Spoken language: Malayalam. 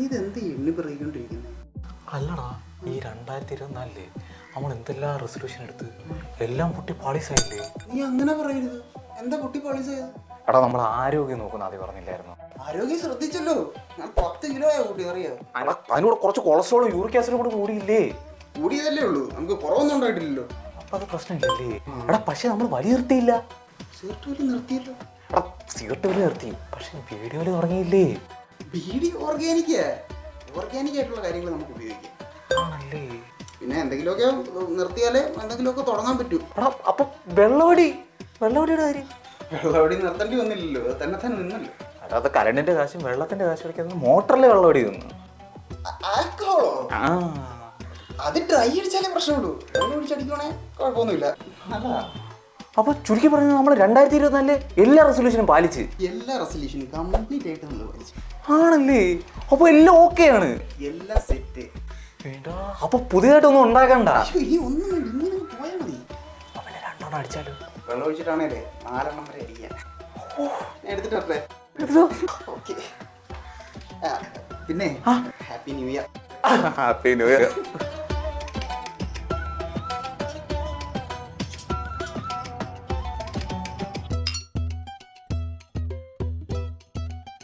ഇതെന്ത് എണ്ണി പറയിക്കൊണ്ടിരിക്കുന്നത്? അല്ലടാ, ഈ 2024 നമ്മൾ എന്തെല്ലാം റെസൊല്യൂഷൻ എടുത്ത് എല്ലാം പൊട്ടി പാളീസായില്ലേ? നീ അങ്ങനെ പറയരുത്. എന്താ പൊട്ടി പാളീസായത്? എടാ, നമ്മൾ ആരോഗ്യം നോക്കുന്ന ആദ്യം പറഞ്ഞില്ലായിരുന്നു? ആരോഗ്യം ശ്രദ്ധിച്ചല്ലോ. ഞാൻ 10 കിലോയാ കൂട്ടി, അറിയോ? അതിനൂടെ കുറച്ച് കൊളസ്ട്രോളും യൂറിക് ആസിഡും കൂടെ കൂടിയില്ലേ? കൂടിയതല്ലേ ഉള്ളൂ, നമുക്ക് കുറവൊന്നും ഉണ്ടായിട്ടില്ലല്ലോ. അപ്പൊ അത് പ്രശ്നമില്ലല്ലേ? എടാ, പക്ഷെ നമ്മൾ വലിയ നിർത്തിയില്ല. സിഗരറ്റ് വലി നിർത്തിയല്ലോ. എടാ, സിഗരറ്റ് വലി നിർത്തി, പക്ഷെ വീഡിയോ വലി തുടങ്ങിയില്ലേ? ബീഡി ഓർഗാനിക് ആയിട്ടുള്ള കാര്യങ്ങൾ നമുക്ക് ഉപയോഗിക്കാം. ആണല്ലേ? പിന്നെ എന്തെങ്കിലുമൊക്കെ നിർത്തിയാലേ എന്തെങ്കിലുമൊക്കെ തുടങ്ങാൻ പറ്റൂ. എടാ, അപ്പൊ വെള്ളവടിയുടെ കാര്യം? വെള്ളവടി നിർത്തേണ്ടി വന്നില്ലല്ലോ, അത് തന്നെ നിന്നല്ലോ. അതായത് കരണ്ടിന്റെ കാശും വെള്ളത്തിന്റെ കാശും അടിക്കുന്നത് മോട്ടറിലെ വെള്ളവടി തിന്നു. ആൽക്കഹോളോ? അത് ഡ്രൈ അടിച്ചാലേ പ്രശ്നമുള്ളൂ. വെള്ളം ഒഴിച്ചടിക്കണേ കുഴപ്പമൊന്നുമില്ല. അപ്പൊ ചുരുക്കി പറഞ്ഞാൽ നമ്മൾ 2024 എല്ലാ റെസൊല്യൂഷനും പാലിച്ച്, എല്ലാ റെസൊല്യൂഷനും കംപ്ലീറ്റ് ആയിട്ട് നമ്മൾ പാലിച്ചു. ആണല്ലേ? അപ്പൊ എല്ലാം ഓക്കെ ആണ്, എല്ലാം സെറ്റ്. അപ്പൊ പുതിയതായിട്ടൊന്നും ഉണ്ടാക്കണ്ട. ഇനി ഒന്നും വേണ്ട, ഇങ്ങനെ പോയാൽ മതി. അവനെ 2 എണ്ണം അടിച്ചാലോ? വെള്ളം ഒഴിച്ചിട്ടാണേലേ 4 എണ്ണം വരെ അടിക്കാൻ. എടുത്തിട്ട് ഓക്കെ. പിന്നെ happy new year. Happy new year.